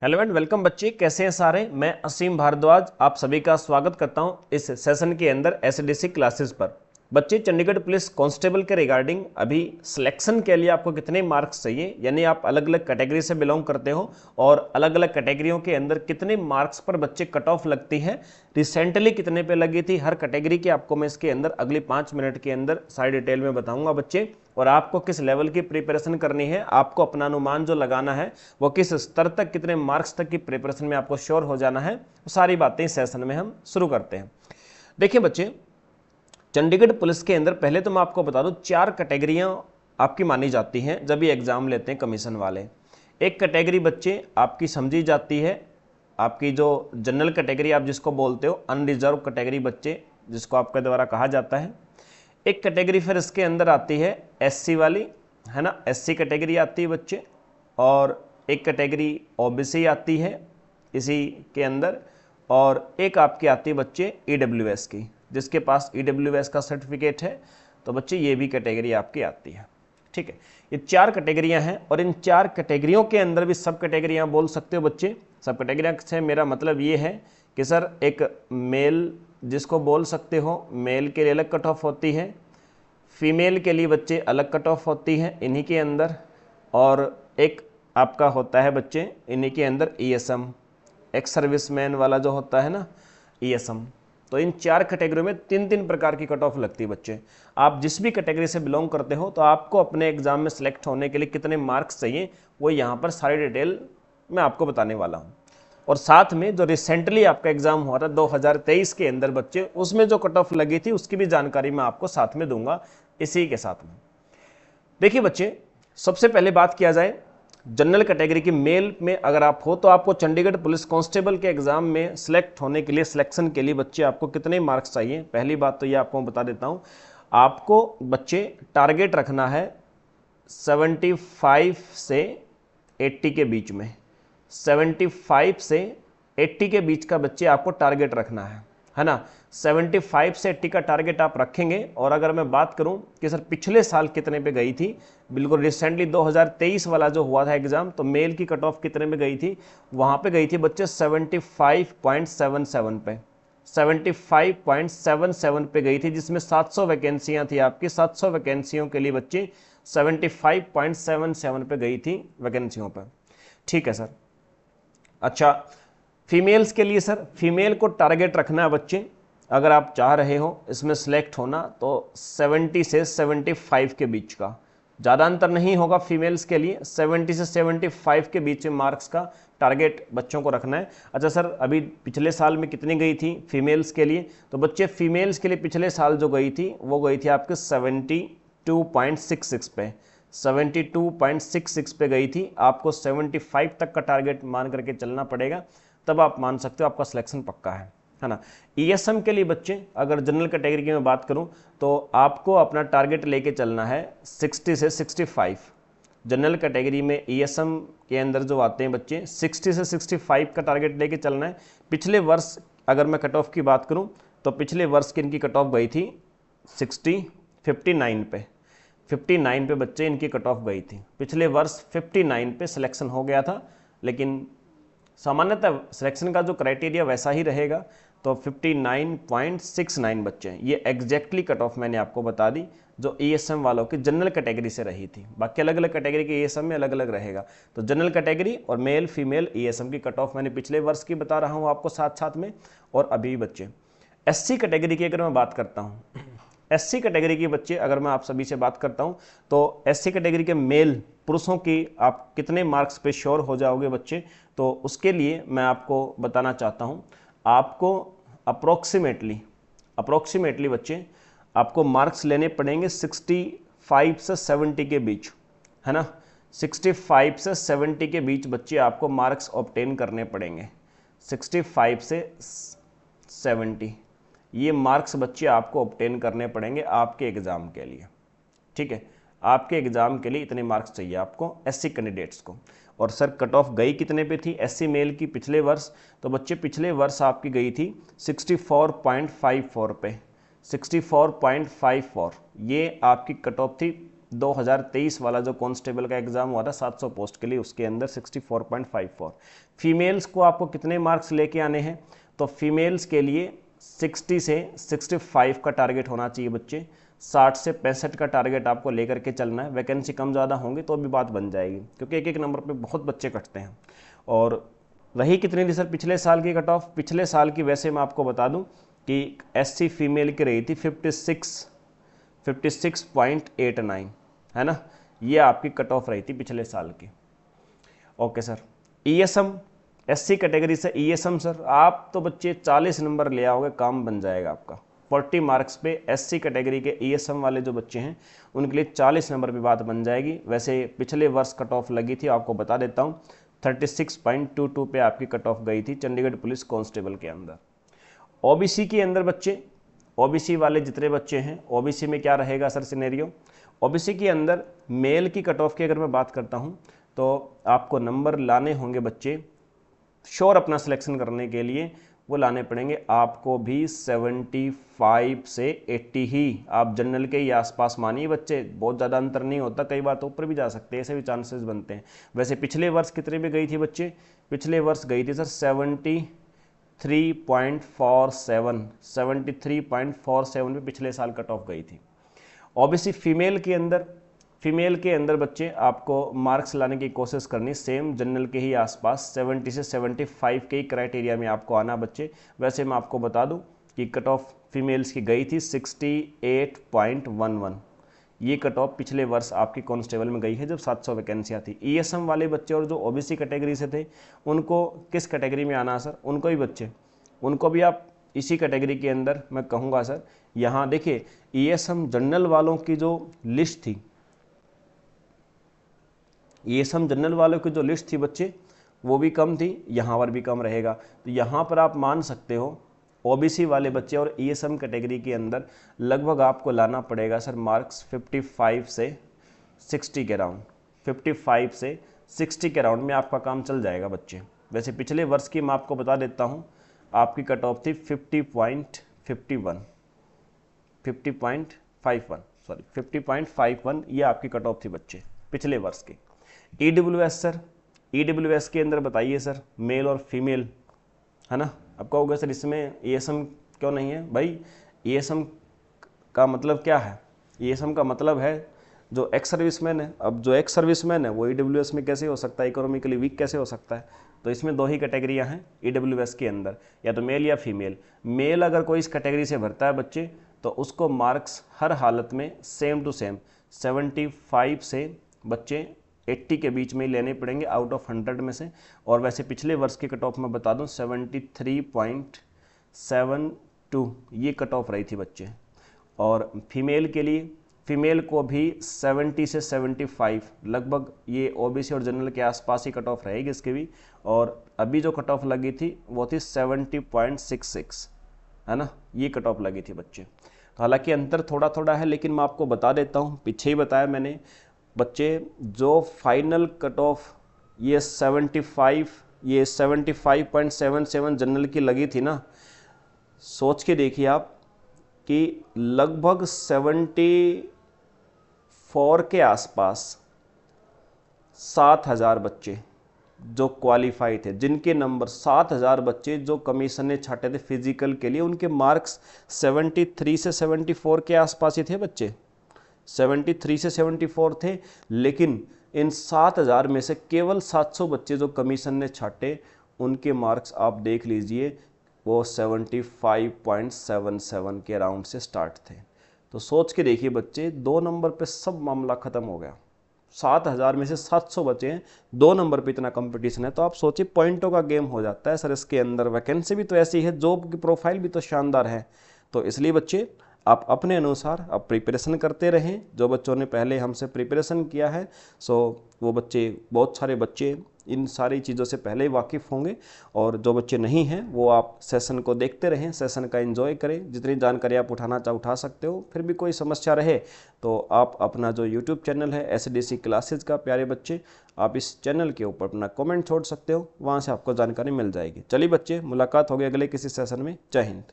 Hello and welcome बच्चे, कैसे हैं सारे। मैं असीम भारद्वाज आप सभी का स्वागत करता हूं इस सेशन के अंदर एसडीसी क्लासेस पर। बच्चे, चंडीगढ़ पुलिस कांस्टेबल के रिगार्डिंग अभी सिलेक्शन के लिए आपको कितने मार्क्स चाहिए, यानी आप अलग अलग कैटेगरी से बिलोंग करते हो और अलग अलग कैटेगरियों के अंदर कितने मार्क्स पर बच्चे कट ऑफ लगती है, रिसेंटली कितने पे लगी थी, हर कैटेगरी की आपको मैं इसके अंदर अगली 5 मिनट के अंदर सारी डिटेल में बताऊंगा बच्चे। और आपको किस लेवल की प्रिपरेशन करनी है, आपको अपना अनुमान जो लगाना है वो किस स्तर तक, कितने मार्क्स तक की प्रिपरेशन में आपको श्योर हो जाना है, वो सारी बातें इस सेशन में हम शुरू करते हैं। देखिए बच्चे, चंडीगढ़ पुलिस के अंदर पहले तो मैं आपको बता दूं 4 कैटेगरियां आपकी मानी जाती हैं जब ये एग्जाम लेते हैं कमीशन वाले। एक कैटेगरी बच्चे आपकी समझी जाती है, आपकी जो जनरल कैटेगरी आप जिसको बोलते हो, अनरिजर्व कैटेगरी बच्चे जिसको आपके द्वारा कहा जाता है। एक कैटेगरी फिर इसके अंदर आती है एससी वाली, है ना, एससी कैटेगरी आती है बच्चे। और एक कैटेगरी ओबीसी आती है इसी के अंदर, और एक आपकी आती है बच्चे ईडब्ल्यूएस की, जिसके पास ईडब्ल्यूएस का सर्टिफिकेट है तो बच्चे ये भी कैटेगरी आपकी आती है। ठीक है, ये 4 कैटेगरियां हैं और इन 4 कैटेगरियों के अंदर भी सब कैटेगरियां बोल सकते हो बच्चे। सब कैटेगरियां से मेरा मतलब ये है कि सर एक मेल जिसको बोल सकते हो, मेल के लिए अलग कट ऑफ होती है, फीमेल के लिए बच्चे अलग कट ऑफ होती है इन्हीं के अंदर, और एक आपका होता है बच्चे इन्हीं के अंदर ईएसएम, एक्स सर्विसमैन वाला जो होता है ना, ईएसएम। तो इन 4 कैटेगरी में 3-3 प्रकार की कट ऑफ लगती है बच्चे। आप जिस भी कैटेगरी से बिलोंग करते हो तो आपको अपने एग्जाम में सेलेक्ट होने के लिए कितने मार्क्स चाहिए वो यहाँ पर सारी डिटेल मैं आपको बताने वाला हूँ। और साथ में जो रिसेंटली आपका एग्जाम हुआ था 2023 के अंदर बच्चे, उसमें जो कट ऑफ लगी थी उसकी भी जानकारी मैं आपको साथ में दूंगा इसी के साथ में। देखिए बच्चे, सबसे पहले बात किया जाए जनरल कैटेगरी की मेल में अगर आप हो तो आपको चंडीगढ़ पुलिस कांस्टेबल के एग्जाम में सिलेक्ट होने के लिए, सिलेक्शन के लिए बच्चे आपको कितने मार्क्स चाहिए। पहली बात तो ये आपको बता देता हूं, आपको बच्चे टारगेट रखना है 75 से 80 के बीच में। 75 से 80 के बीच का बच्चे आपको टारगेट रखना है ना। 75 से 80 का टारगेट आप रखेंगे। और अगर मैं बात करूं कि सर पिछले साल कितने पे गई थी, बिल्कुल रिसेंटली 2023 वाला जो हुआ था एग्जाम, तो मेल की कट ऑफ कितने में गई थी, वहां पे गई थी बच्चे 75.77 पे, 75.77 पे गई थी, जिसमें 700 वैकेंसियां थी आपकी। 700 वैकेंसियों के लिए बच्चे 75.77 पे गई थी वैकेंसियों पर। ठीक है सर। अच्छा, फीमेल्स के लिए सर, फीमेल को टारगेट रखना है बच्चे, अगर आप चाह रहे हो इसमें सेलेक्ट होना तो 70 से 75 के बीच का, ज़्यादा अंतर नहीं होगा फीमेल्स के लिए। 70 से 75 के बीच में मार्क्स का टारगेट बच्चों को रखना है। अच्छा सर, अभी पिछले साल में कितनी गई थी फीमेल्स के लिए, तो बच्चे फीमेल्स के लिए पिछले साल जो गई थी वो गई थी आपके 72.66 पे, 72.66 पे गई थी। आपको 75 तक का टारगेट मान करके चलना पड़ेगा, तब आप मान सकते हो आपका सिलेक्शन पक्का है ना। ईएसएम के लिए बच्चे अगर जनरल कैटेगरी की मैं बात करूं तो आपको अपना टारगेट लेके चलना है 60 से 65। जनरल कैटेगरी में ईएसएम के अंदर जो आते हैं बच्चे 60 से 65 का टारगेट लेके चलना है। पिछले वर्ष अगर मैं कट ऑफ की बात करूं तो पिछले वर्ष की इनकी कट ऑफ गई थी 59 पे, 59 पे बच्चे इनकी कट ऑफ गई थी पिछले वर्ष। 59 पे सिलेक्शन हो गया था, लेकिन सामान्यतः सिलेक्शन का जो क्राइटेरिया वैसा ही रहेगा, तो 59.69 बच्चे हैं। ये एग्जैक्टली कट ऑफ मैंने आपको बता दी जो ईएसएम वालों की जनरल कैटेगरी से रही थी। बाकी अलग अलग कैटेगरी के ईएसएम में अलग अलग रहेगा, तो जनरल कैटेगरी और मेल फीमेल ईएसएम की कट ऑफ मैंने पिछले वर्ष की बता रहा हूँ आपको साथ साथ में। और अभी बच्चे एससी कैटेगरी की अगर मैं बात करता हूँ, एससी कैटेगरी के बच्चे अगर मैं आप सभी से बात करता हूं तो एससी कैटेगरी के मेल पुरुषों की आप कितने मार्क्स पे श्योर हो जाओगे बच्चे, तो उसके लिए मैं आपको बताना चाहता हूं, आपको अप्रोक्सीमेटली बच्चे आपको मार्क्स लेने पड़ेंगे 65 से 70 के बीच, है ना। 65 से 70 के बीच बच्चे आपको मार्क्स ऑब्टेन करने पड़ेंगे। 65 से 70 ये मार्क्स बच्चे आपको ऑब्टेन करने पड़ेंगे आपके एग्ज़ाम के लिए। ठीक है, आपके एग्ज़ाम के लिए इतने मार्क्स चाहिए आपको एससी कैंडिडेट्स को। और सर कट ऑफ गई कितने पे थी एससी मेल की पिछले वर्ष, तो बच्चे पिछले वर्ष आपकी गई थी 64.54 पे, 64.54 ये आपकी कट ऑफ थी 2023 वाला जो कांस्टेबल का एग्जाम हुआ था 700 पोस्ट के लिए, उसके अंदर 64.54। फीमेल्स को आपको कितने मार्क्स लेके आने हैं, तो फीमेल्स के लिए 60 से 65 का टारगेट होना चाहिए बच्चे। 60 से 65 का टारगेट आपको लेकर के चलना है। वैकेंसी कम ज़्यादा होंगी तो भी बात बन जाएगी, क्योंकि एक एक नंबर पे बहुत बच्चे कटते हैं। और रही कितनी थी सर पिछले साल की कट ऑफ? पिछले साल की वैसे मैं आपको बता दूं कि SC फीमेल की रही थी 56.89, है ना, ये आपकी कट ऑफ रही थी पिछले साल की। Okay sir. ESM SC category से ESM सर आप तो बच्चे 40 नंबर ले आओगे, काम बन जाएगा आपका। 40 मार्क्स पे SC कैटेगरी के ESM वाले जो बच्चे हैं उनके लिए 40 नंबर पे बात बन जाएगी। वैसे पिछले वर्ष कट ऑफ लगी थी, आपको बता देता हूँ 36.22 पे आपकी कट ऑफ गई थी चंडीगढ़ पुलिस कांस्टेबल के अंदर। OBC के अंदर बच्चे, OBC वाले जितने बच्चे हैं, OBC में क्या रहेगा सर सिनेरियो? OBC के अंदर मेल की कट ऑफ की अगर मैं बात करता हूँ तो आपको नंबर लाने होंगे बच्चे, श्योर अपना सिलेक्शन करने के लिए वो लाने पड़ेंगे आपको भी 75 से 80 ही। आप जनरल के ही आसपास मानिए बच्चे, बहुत ज़्यादा अंतर नहीं होता, कई बार तो ऊपर भी जा सकते हैं, ऐसे भी चांसेस बनते हैं। वैसे पिछले वर्ष कितने में गई थी बच्चे? पिछले वर्ष गई थी सर 73.47 पे पिछले साल कट ऑफ गई थी। OBC फीमेल के अंदर बच्चे आपको मार्क्स लाने की कोशिश करनी सेम जनरल के ही आसपास 70 से 75 के ही क्राइटेरिया में आपको आना बच्चे। वैसे मैं आपको बता दूं कि कट ऑफ फीमेल्स की गई थी 68.11, ये कट ऑफ पिछले वर्ष आपकी कांस्टेबल में गई है जब 700 वैकेंसियाँ थी। ESM वाले बच्चे और जो OBC कैटेगरी से थे उनको किस कैटेगरी में आना सर? उनको ही बच्चे, उनको भी आप इसी कैटेगरी के अंदर मैं कहूँगा सर। यहाँ देखिए ESM जनरल वालों की जो लिस्ट थी, ESM जनरल वालों की जो लिस्ट थी बच्चे वो भी कम थी, यहाँ पर भी कम रहेगा। तो यहाँ पर आप मान सकते हो OBC वाले बच्चे और ESM कैटेगरी के अंदर लगभग आपको लाना पड़ेगा सर मार्क्स 55 से 60 के राउंड, 55 से 60 के राउंड में आपका काम चल जाएगा बच्चे। वैसे पिछले वर्ष की मैं आपको बता देता हूँ, आपकी कट ऑफ थी 50.51, ये आपकी कट ऑफ थी बच्चे पिछले वर्ष की। EWS सर, EWS के अंदर बताइए सर मेल और फीमेल, है ना। अब कहोगे सर इसमें ESM क्यों नहीं है? भाई ESM का मतलब क्या है? ESM का मतलब है जो एक्स सर्विसमैन है। अब जो एक्स सर्विसमैन है वो EWS में कैसे हो सकता है? इकोनॉमिकली वीक कैसे हो सकता है? तो इसमें दो ही कैटेगरियां हैं EWS के अंदर, या तो मेल या फीमेल। मेल अगर कोई इस कैटेगरी से भरता है बच्चे तो उसको मार्क्स हर हालत में सेम टू सेम 75 से बच्चे 80 के बीच में ही लेने पड़ेंगे आउट ऑफ 100 में से। और वैसे पिछले वर्ष की कट ऑफ में बता दूं 73.72 ये कट ऑफ रही थी बच्चे। और फीमेल के लिए, फीमेल को भी 70 से 75 लगभग ये OBC और जनरल के आसपास ही कट ऑफ रहेगी इसकी भी। और अभी जो कट ऑफ लगी थी वो थी 70.66, है ना, ये कट ऑफ लगी थी बच्चे। तो हालांकि अंतर थोड़ा थोड़ा है, लेकिन मैं आपको बता देता हूँ, पीछे ही बताया मैंने बच्चे, जो फाइनल कट ऑफ ये 75.77 जनरल की लगी थी ना, सोच के देखिए आप कि लगभग 74 के आसपास 7000 बच्चे जो क्वालिफाई थे, जिनके नंबर 7000 बच्चे जो कमीशन छाटे थे फिजिकल के लिए, उनके मार्क्स 73 से 74 के आसपास ही थे बच्चे, 73 से 74 थे। लेकिन इन 7000 में से केवल 700 बच्चे जो कमीशन ने छाटे, उनके मार्क्स आप देख लीजिए वो 75.77 के राउंड से स्टार्ट थे। तो सोच के देखिए बच्चे, 2 नंबर पे सब मामला ख़त्म हो गया। 7000 में से 700 बचे हैं, 2 नंबर पे इतना कंपटीशन है, तो आप सोचिए पॉइंटों का गेम हो जाता है सर इसके अंदर। वैकेंसी भी तो ऐसी है, जॉब की प्रोफाइल भी तो शानदार है। तो इसलिए बच्चे आप अपने अनुसार आप प्रिपरेशन करते रहें। जो बच्चों ने पहले हमसे प्रिपरेशन किया है वो बच्चे, बहुत सारे बच्चे इन सारी चीज़ों से पहले ही वाकिफ़ होंगे। और जो बच्चे नहीं हैं वो आप सेशन को देखते रहें, सेशन का एंजॉय करें, जितनी जानकारी आप उठाना चाहे उठा सकते हो। फिर भी कोई समस्या रहे तो आप अपना जो यूट्यूब चैनल है SDC क्लासेज का, प्यारे बच्चे, आप इस चैनल के ऊपर अपना कमेंट छोड़ सकते हो, वहाँ से आपको जानकारी मिल जाएगी। चलिए बच्चे, मुलाकात होगी अगले किसी सेशन में। जय हिंद।